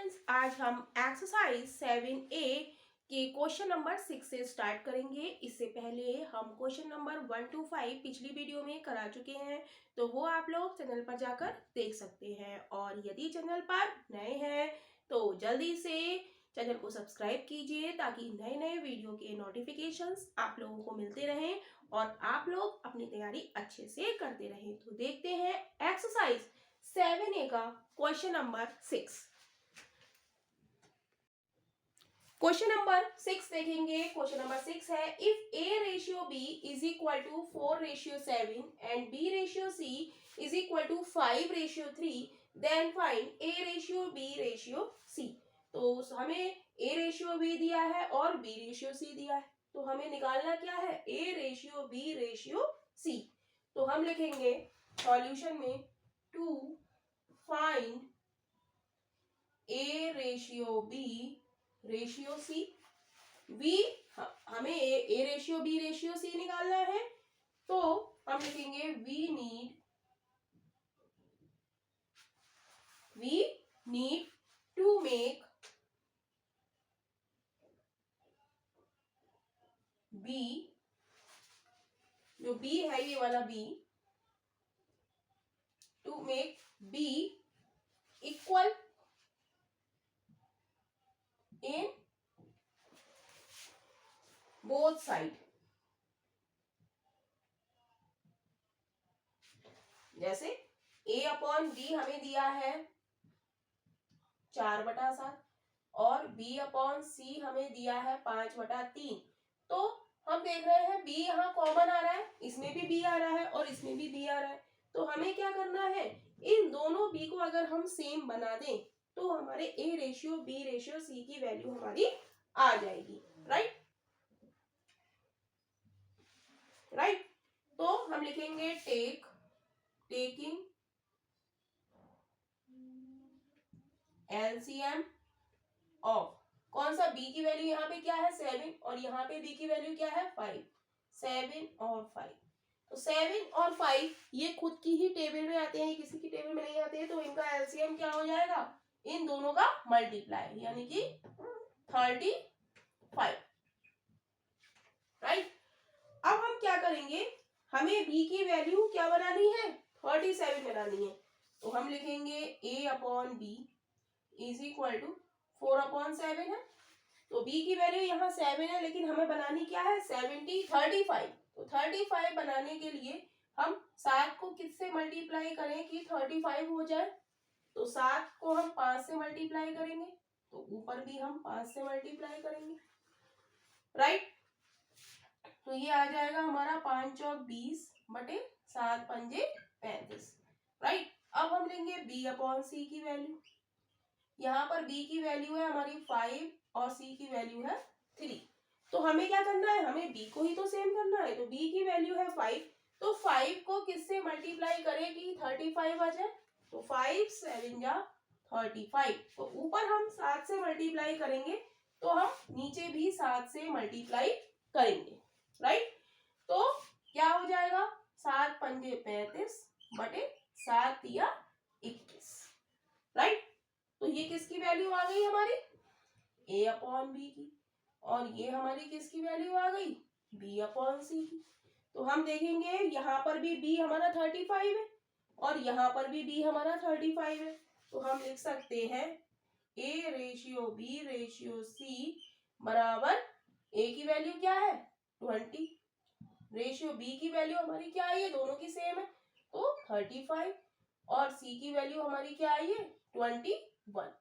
Students, आज हम exercise 7A के क्वेश्चन नंबर 6 से स्टार्ट करेंगे। इससे पहले हम क्वेश्चन नंबर 1 to 5 पिछली वीडियो में करा चुके हैं, तो वो आप लोग चैनल पर जाकर देख सकते हैं। और यदि चैनल पर नए हैं तो जल्दी से चैनल को सब्सक्राइब कीजिए ताकि नए नए वीडियो के नोटिफिकेशंस आप लोगों को मिलते रहें और आप लोग अपनी तैयारी अच्छे से करते रहें। तो देखते हैं एक्सरसाइज 7A का क्वेश्चन नंबर 6। क्वेश्चन नंबर 6 देखेंगे। क्वेश्चन नंबर 6 है, if A ratio B is equal to 4:7 and B ratio C is equal to 5:3, then find A ratio B ratio C. तो हमें ए रेशियो बी दिया है और B ratio सी दिया है, तो हमें निकालना क्या है, A ratio B ratio C. तो हम लिखेंगे सॉल्यूशन में to find A ratio B ratio C. We हमें A ratio B ratio C निकालना है, तो हम लिखेंगे we need to make B, जो बी है ये वाला B, to make B equal in both side. जैसे a अपॉन बी हमें दिया है 4/7 और b अपॉन सी हमें दिया है 5/3। तो हम देख रहे हैं b यहाँ कॉमन आ रहा है, इसमें भी b आ रहा है और इसमें भी b आ रहा है। तो हमें क्या करना है, इन दोनों b को अगर हम सेम बना दें तो हमारे a ratio b ratio c की वैल्यू हमारी आ जाएगी। राइट। तो हम लिखेंगे टेकिंग LCM ऑफ, कौन सा b की वैल्यू यहाँ पे क्या है 7 और यहाँ पे b की वैल्यू क्या है 5, 7 और 5। तो 7 और 5 ये खुद की ही टेबल में आते हैं, किसी की टेबल में नहीं आते हैं, तो इनका एलसीएम क्या हो जाएगा, इन दोनों का मल्टीप्लाई, यानी कि 35। राइट। अब हम क्या करेंगे, हमें b की वैल्यू क्या बनानी है, 37 बनानी है। तो हम लिखेंगे a upon B is equal to 4/7 है। तो b की वैल्यू यहाँ 7 है, लेकिन हमें बनानी क्या है 35। तो 35 बनाने के लिए हम 7 को किससे मल्टीप्लाई करें कि 35 हो जाए। तो 7 को हम 5 से मल्टीप्लाई करेंगे, तो ऊपर भी हम 5 से मल्टीप्लाई करेंगे। राइट। तो ये आ जाएगा हमारा 5 चौक 20 बटे 7 पंजे 35। राइट। अब हम लेंगे b अपॉन सी की वैल्यू। यहाँ पर b की वैल्यू है हमारी 5 और c की वैल्यू है 3। तो हमें क्या करना है, हमें b को ही तो सेम करना है। तो b की वैल्यू है 5, तो 5 को किससे मल्टीप्लाई करें कि 35 आ जाए। तो 5 7 जा 35। तो ऊपर हम 7 से मल्टीप्लाई करेंगे, तो हम नीचे भी 7 से मल्टीप्लाई करेंगे। राइट। तो क्या हो जाएगा 7 पंजे 35 बटे 7 या 21। राइट। तो ये किसकी वैल्यू आ गई हमारी, a अपॉन बी की, और ये हमारी किसकी वैल्यू आ गई, b अपॉन सी की। तो हम देखेंगे यहाँ पर भी b हमारा 35 है और यहाँ पर भी b हमारा 35 है। तो हम लिख सकते हैं a ratio b ratio c बराबर a की वैल्यू क्या है 20, रेशियो b की वैल्यू हमारी क्या आई है, दोनों की सेम है, तो 35, और c की वैल्यू हमारी क्या आई है 21।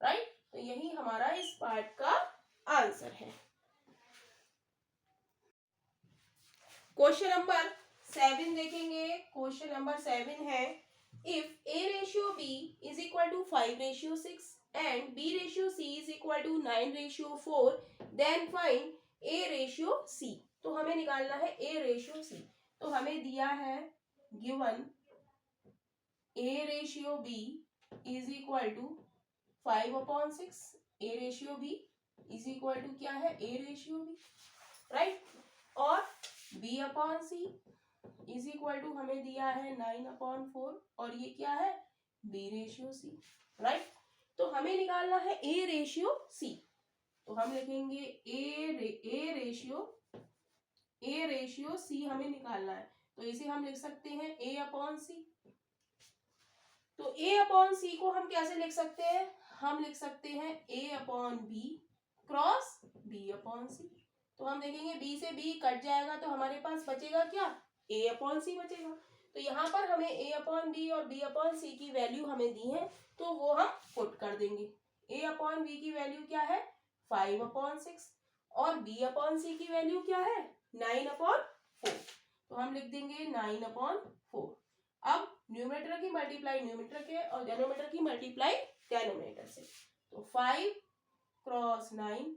राइट। तो यही हमारा इस पार्ट का आंसर है। क्वेश्चन नंबर 7 देखेंगे। क्वेश्चन नंबर 7 है, if a ratio b is equal to 5:6 and b ratio c is equal to 9:4, then find a ratio c। तो हमें निकालना है a रेशियो c। तो हमें दिया है given a ratio b is equal to 5/6, a ratio b is equal to क्या है a रेशियो b। राइट। और b upon c is equal to हमें दिया है 9/4 और ये क्या है b रेशियो c। राइट। तो हमें निकालना है ए रेशियो सी। तो हम लिखेंगे ए रेशियो सी हमें निकालना है। तो इसे हम लिख सकते हैं ए अपॉन सी। तो ए अपॉन सी को हम कैसे लिख सकते हैं? हम लिख सकते हैं A upon B cross B upon C. तो हम देखेंगे बी से बी कट जाएगा तो हमारे पास बचेगा क्या? ए अपॉन सी बचेगा। तो यहाँ पर हमें ए अपॉन बी और बी अपॉन सी की वैल्यू हमें दी है, तो वो हम पुट कर देंगे। ए अपॉन बी की वैल्यू क्या है? 5/6 और बी अपॉन सी की वैल्यू क्या है? 9/4। तो हम लिख देंगे 9/4। अब न्यूमरेटर की मल्टीप्लाई न्यूमरेटर के और डेनोमिनेटर की मल्टीप्लाई डेनोमिनेटर से। तो 5 क्रॉस 9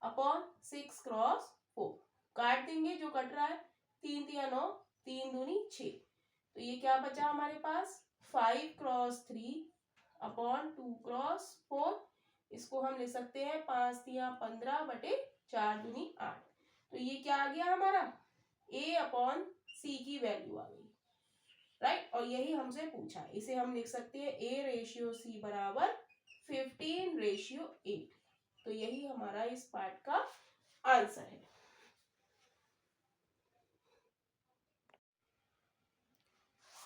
अपॉन 6 क्रॉस 4 काट देंगे, जो कट रहा है 3 3 9 3 दूनी 6। तो ये क्या बचा हमारे पास? 5 क्रॉस 3 अपॉन 2 क्रॉस 4। इसको हम लिख सकते हैं 5 3 15 बटे 4 दूनी 8। तो ये क्या आ गया हमारा? ए अपॉन सी की वैल्यू आ गई, राइट। और यही हमसे पूछा है। इसे हम लिख सकते हैं ए रेशियो सी बराबर 15/8। तो यही हमारा इस पार्ट का आंसर है।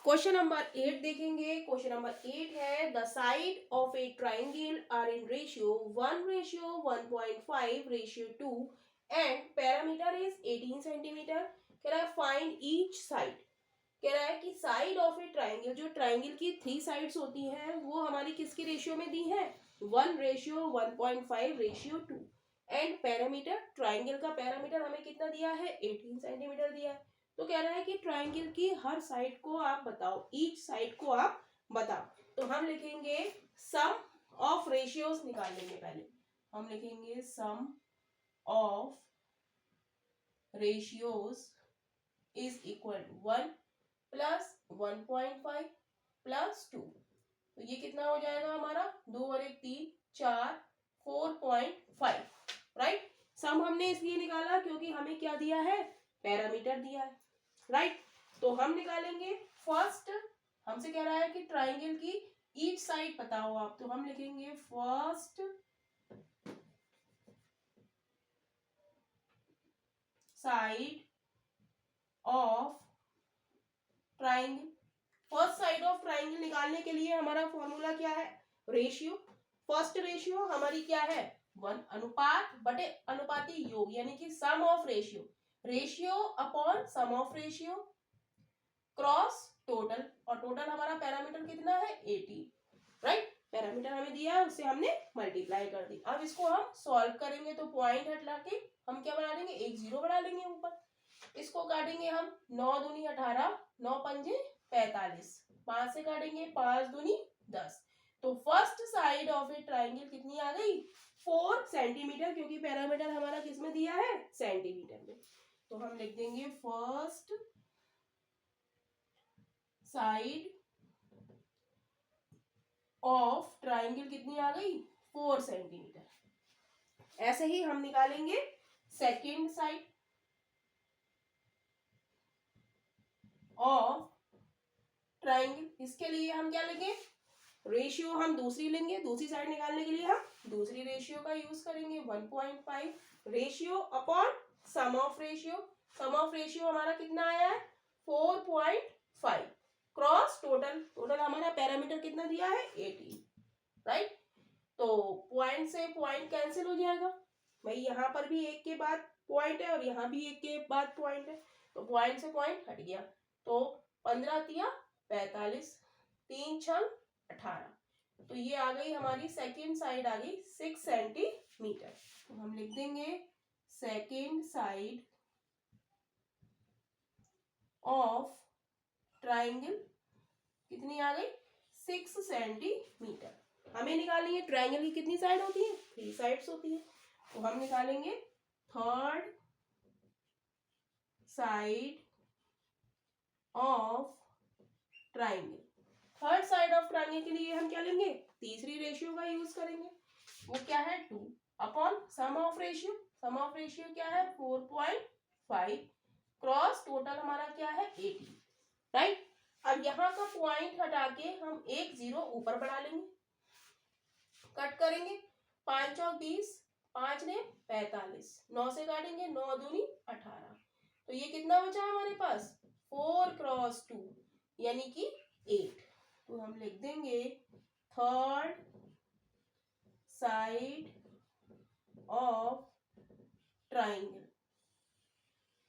क्वेश्चन नंबर 8 देखेंगे। क्वेश्चन नंबर 8 है the side of a triangle are in ratio 1:1.5:2 and parameter is 18 centimetre. कह रहा है फाइंड ईच साइड। कह रहा है कि साइड ऑफ ए ट्राइंगल, जो ट्राइंगल की 3 साइड्स होती हैं वो हमारी किसकी रेशियो में दी है? 1:1.5:2 एंड पैरामीटर, ट्राइंगल का पैरामीटर हमें कितना दिया है? 18 सेंटीमीटर दिया है। तो कह रहा है कि ट्राइंगल की हर साइड को आप बताओ, ईच साइड को आप बताओ। तो हम लिखेंगे सम ऑफ रेशियोज निकाल लेंगे। पहले हम लिखेंगे sum of ratios is equal to 1 plus 1.5 plus 2। तो ये कितना हो जाएगा हमारा? 2 और 1 3 4 4.5, राइट। सम हमने इसलिए निकाला क्योंकि हमें क्या दिया है? पैरामीटर दिया है, राइट। तो हम निकालेंगे फर्स्ट, हमसे कह रहा है कि ट्राइंगल की ईच साइड बताओ आप। तो हम लिखेंगे first side of triangle. First side of triangle निकालने के लिए हमारा फॉर्मूला क्या है? रेशियो। फर्स्ट रेशियो हमारी क्या है? 1 अनुपात बटे अनुपाती योग, यानी कि sum of ratio. Ratio upon sum of ratio cross total, और टोटल हमारा पैरामीटर कितना है? 18, राइट। पैरामीटर हमें दिया है, उससे हमने मल्टीप्लाई कर दी। अब इसको हम सॉल्व करेंगे तो पॉइंट हटा के हम क्या बना लेंगे? एक जीरो बना लेंगे ऊपर। इसको काटेंगे हम 9 दूनी 18 9 पंजे 45, 5 से काटेंगे 5 दूनी 10। तो first side of a triangle कितनी आ गई? 4 सेंटीमीटर, क्योंकि पैरामीटर हमारा किस में दिया है? सेंटीमीटर में। तो हम लिख देंगे फर्स्ट साइड ऑफ ट्राइंगल कितनी आ गई? 4 सेंटीमीटर। ऐसे ही हम निकालेंगे सेकेंड साइड ऑफ ट्राइंगल। इसके लिए हम क्या लेंगे? रेशियो हम दूसरी लेंगे, दूसरी साइड निकालने के लिए हम दूसरी रेशियो का यूज करेंगे। 1.5 ratio upon sum of ratio. Sum of ratio हमारा कितना आया है? 4.5 क्रॉस टोटल। टोटल हमारा पैरामीटर कितना दिया है? 18, राइट। तो पॉइंट से पॉइंट कैंसिल हो जाएगा भाई, यहाँ पर भी एक के बाद पॉइंट है और यहाँ भी एक के बाद पॉइंट है, तो पॉइंट से पॉइंट हट गया। तो 15 तिया 45, 3 6 18। तो ये आ गई हमारी सेकेंड साइड, आ गई 6 सेंटीमीटर। तो हम लिख देंगे सेकेंड साइड ऑफ ट्राइंगल कितनी आ गई? 6 सेंटीमीटर। हमें निकालनी है ट्राइंगल की कितनी साइड होती है? 3 साइड्स होती है। तो हम निकालेंगे third side of triangle. Third side of triangle के लिए हम क्या लेंगे? तीसरी रेशियो का यूज करेंगे। वो क्या है? 2 upon sum of ratio. Sum of ratio क्या है? 4.5 क्रॉस टोटल हमारा क्या है? 18, राइट। अब यहाँ का पॉइंट हटा के हम एक जीरो ऊपर बढ़ा लेंगे। करेंगे? 5 चौक 20, 5 ने 45, 9 से काटेंगे, 9 दूनी 18। तो ये कितना बचा हमारे पास? 4 क्रॉस 2 यानी कि 8। तो हम लिख देंगे थर्ड साइड ऑफ ट्राइंगल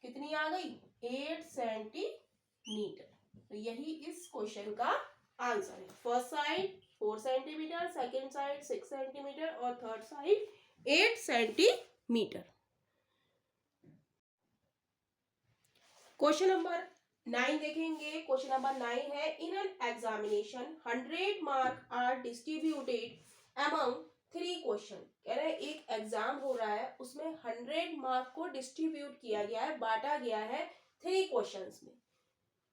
कितनी आ गई? 8 सेंटीमीटर। तो यही इस क्वेश्चन का आंसर है। First side 4 centimetre, second side 6 centimetre और third side 8 centimetre. Question number 9 देखेंगे। क्वेश्चन नंबर 9 है, in an examination 100 mark are distributed among 3 question. कह रहे हैं एक एग्जाम हो रहा है, उसमें 100 मार्क को डिस्ट्रीब्यूट किया गया है, बांटा गया है 3 क्वेश्चंस में,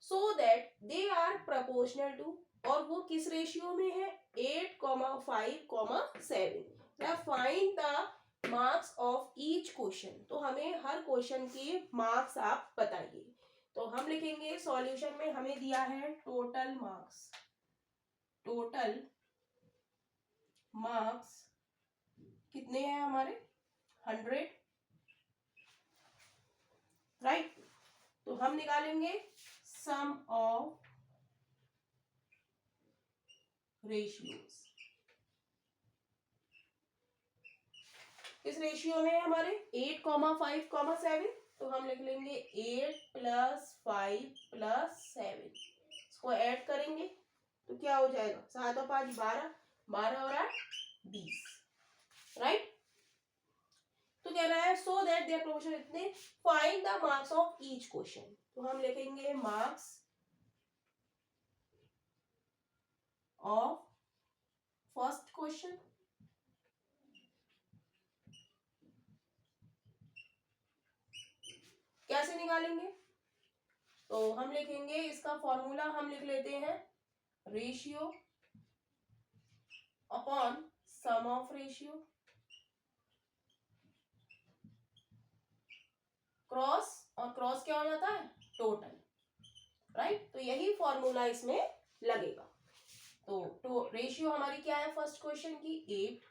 so that they are proportional to, और वो किस रेशियो में है? 8,5,7। Find the marks of each question. तो हमें हर क्वेश्चन के मार्क्स आप बताइए। तो हम लिखेंगे सॉल्यूशन में हमें दिया है टोटल मार्क्स। टोटल मार्क्स कितने हैं हमारे? 100, राइट। तो हम निकालेंगे सम ऑफ रेशियोज। किस रेशियो में है हमारे? 8,5,7। तो हम लिख लेंगे 8 + 5 + 7। इसको ऐड करेंगे तो क्या हो जाएगा? 7 और 5 12, 12 और 8 20, राइट। तो कह रहा है सो दैट देयर प्रोपोर्शन इतने, find the marks of each question. तो हम लिखेंगे मार्क्स ऑफ फर्स्ट क्वेश्चन, कैसे निकालेंगे? तो हम लिखेंगे, इसका फॉर्मूला हम लिख लेते हैं, ratio upon sum of ratio cross, और क्रॉस क्या हो जाता है? Total, right. तो यही फॉर्मूला इसमें लगेगा। तो रेशियो हमारी क्या है फर्स्ट क्वेश्चन की? 8,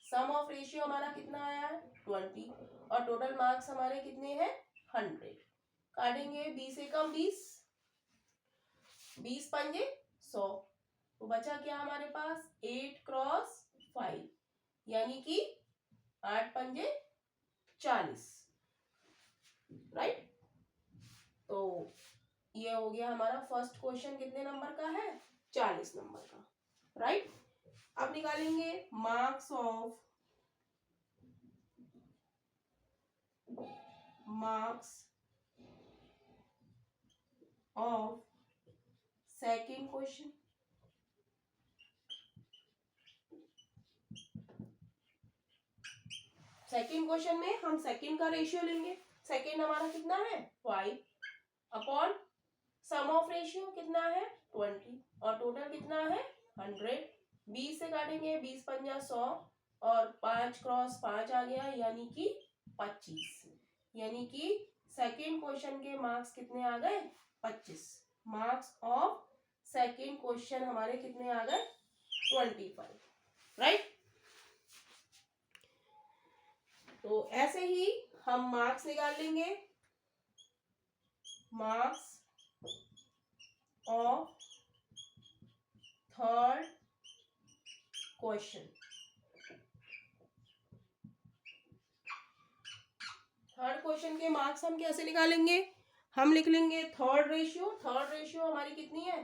सम ऑफ रेशियो हमारा कितना आया है? 20, और टोटल मार्क्स हमारे कितने हैं? 100। काटेंगे 20 एकम 20, 20 पंजे 100। तो बचा क्या हमारे पास? 8 क्रॉस 5 यानी कि 8 पंजे 40, राइट। तो ये हो गया हमारा फर्स्ट क्वेश्चन। कितने नंबर का है? 40 नंबर का, राइट। अब निकालेंगे marks of second question. Second question में हम सेकंड का रेशियो लेंगे। सेकंड हमारा कितना है? 5 अपॉन सम ऑफ रेशियो कितना है? 20, और टोटल कितना है? 100। 20 से काटेंगे, 20 पंजा 100, और 5 क्रॉस 5 आ गया यानी कि 25। यानी कि सेकंड क्वेश्चन के मार्क्स कितने आ गए? 25। मार्क्स ऑफ सेकंड क्वेश्चन हमारे कितने आ गए? 25, राइट। तो ऐसे ही हम मार्क्स निकाल लेंगे, marks of third question. Third question के मार्क्स हम कैसे निकालेंगे? हम लिख लेंगे थर्ड रेशियो। थर्ड रेशियो हमारी कितनी है?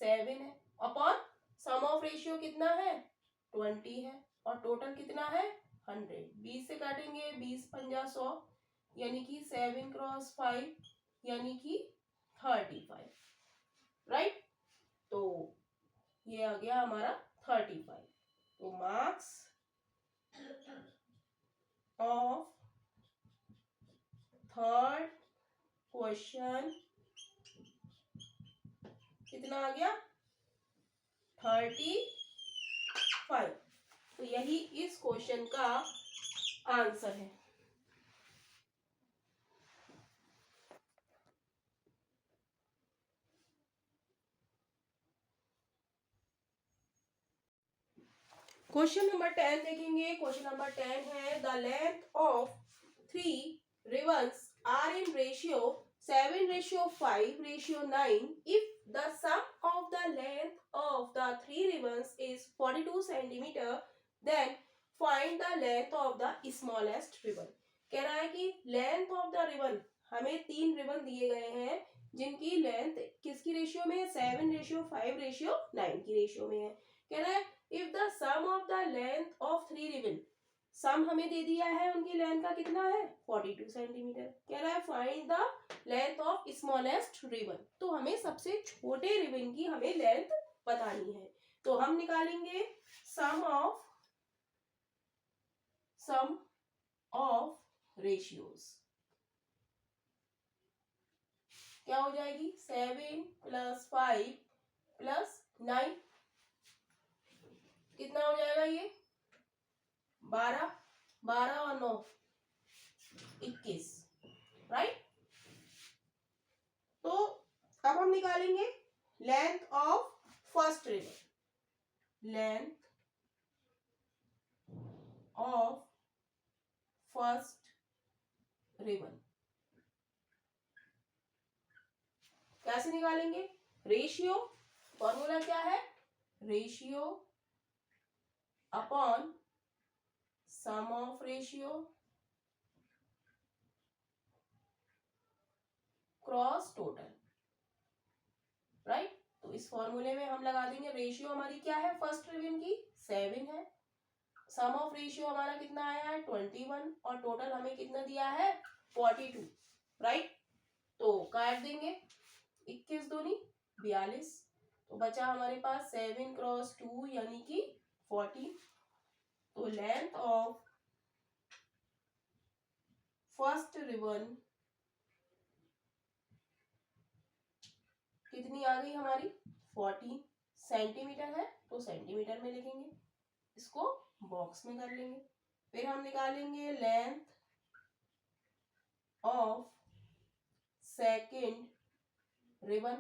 7 है, अपॉन सम ऑफ रेशियो कितना है? 20 है, और टोटल कितना है? 100। 20 से काटेंगे, 20 पंजा 100 यानी कि 7 क्रॉस 5 यानी कि 35, राइट। तो ये आ गया हमारा 35। तो मार्क्स ऑफ थर्ड क्वेश्चन कितना आ गया? 35। तो यही इस क्वेश्चन का आंसर है। क्वेश्चन नंबर 10 देखेंगे। क्वेश्चन नंबर 10 है the length of 3 ribbons are in ratio 7:5:9 if the sum of the length of the 3 ribbons is 42 centimeter then find the length of the smallest ribbon। कह रहा है कि length of the ribbon, हमें 3 ribbon दिए गए हैं जिनकी length किसकी रेशियो में है, 7:5:9 की रेशियो में है। कह रहा है if the sum of the length of 3 ribbon, sum हमें दे दिया है उनकी लेंथ का कितना है 42 सेंटीमीटर। कह रहा है find the length of smallest ribbon, तो हमें सबसे छोटे रिबन की हमें लेंथ बतानी है। तो हम निकालेंगे सम ऑफ रेशियोज, क्या हो जाएगी 7 + 5 + 9, कितना हो जाएगा ये 12, 12 और 9 21, राइट। तो अब हम निकालेंगे length of first ribbon, length of first ribbon कैसे निकालेंगे, रेशियो, फॉर्मूला क्या है, ratio upon sum of ratio cross total, right. तो इस फॉर्मूले में हम लगा देंगे, रेशियो हमारी क्या है फर्स्ट रिबन की 7 है, सम ऑफ रेशियो हमारा कितना आया है 21 और टोटल हमें कितना दिया है 42, राइट। तो काट देंगे 21 दूनी 42, तो बचा हमारे पास 7 × 2 यानी कि 40। तो लेंथ ऑफ फर्स्ट रिबन कितनी आ गई हमारी 40 सेंटीमीटर है, तो सेंटीमीटर में लिखेंगे, इसको बॉक्स में कर लेंगे। फिर हम निकालेंगे लेंथ ऑफ सेकेंड रिबन,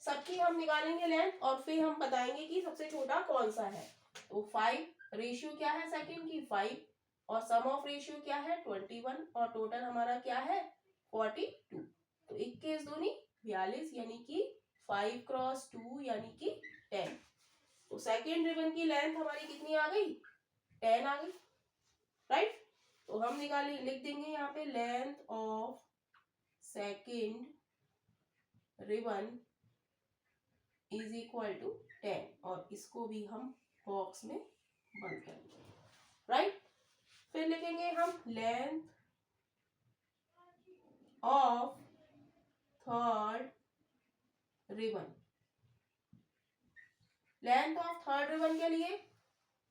सबकी हम निकालेंगे लेंथ और फिर हम बताएंगे कि सबसे छोटा कौन सा है। तो 5, रेशियो क्या है सेकेंड की 5 और सम ऑफ रेशियो क्या है 21 और टोटल हमारा क्या है 42। तो 21 दूनी 42 यानी कि 5 × 2 यानी कि 10। तो सेकेंड रिबन की लेंथ हमारी कितनी आ गई 10 आ गई, राइट। तो हम निकाले लिख देंगे यहाँ पे length of second ribbon is equal to 10 और इसको भी हम बॉक्स में बंद करेंगे, राइट। फिर लिखेंगे हम length of third ribbon, length of third ribbon के लिए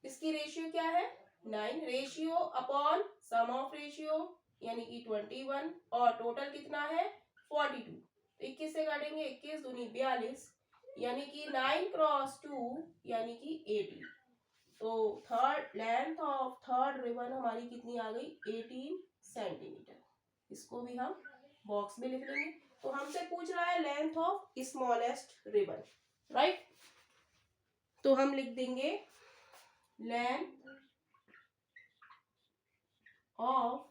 इसकी रेशियो क्या है 9, ratio upon sum of ratio यानी कि 21 और टोटल कितना है 42। 21 से काटेंगे 21 दूनी 42 यानी कि 9 × 2 यानी कि 18। तो third length of third ribbon हमारी कितनी आ गई 18 सेंटीमीटर, इसको भी हम बॉक्स में लिख लेंगे। तो हमसे पूछ रहा है length of smallest ribbon, right. तो हम लिख देंगे length of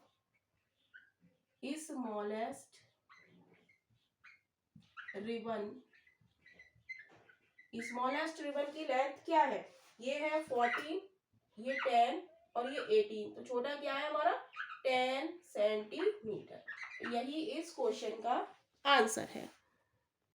smallest ribbon, smallest ribbon की लेंथ क्या है, ये है 14, ये 10 और ये 18, तो छोटा क्या है हमारा 10 सेंटीमीटर। यही इस क्वेश्चन का आंसर है।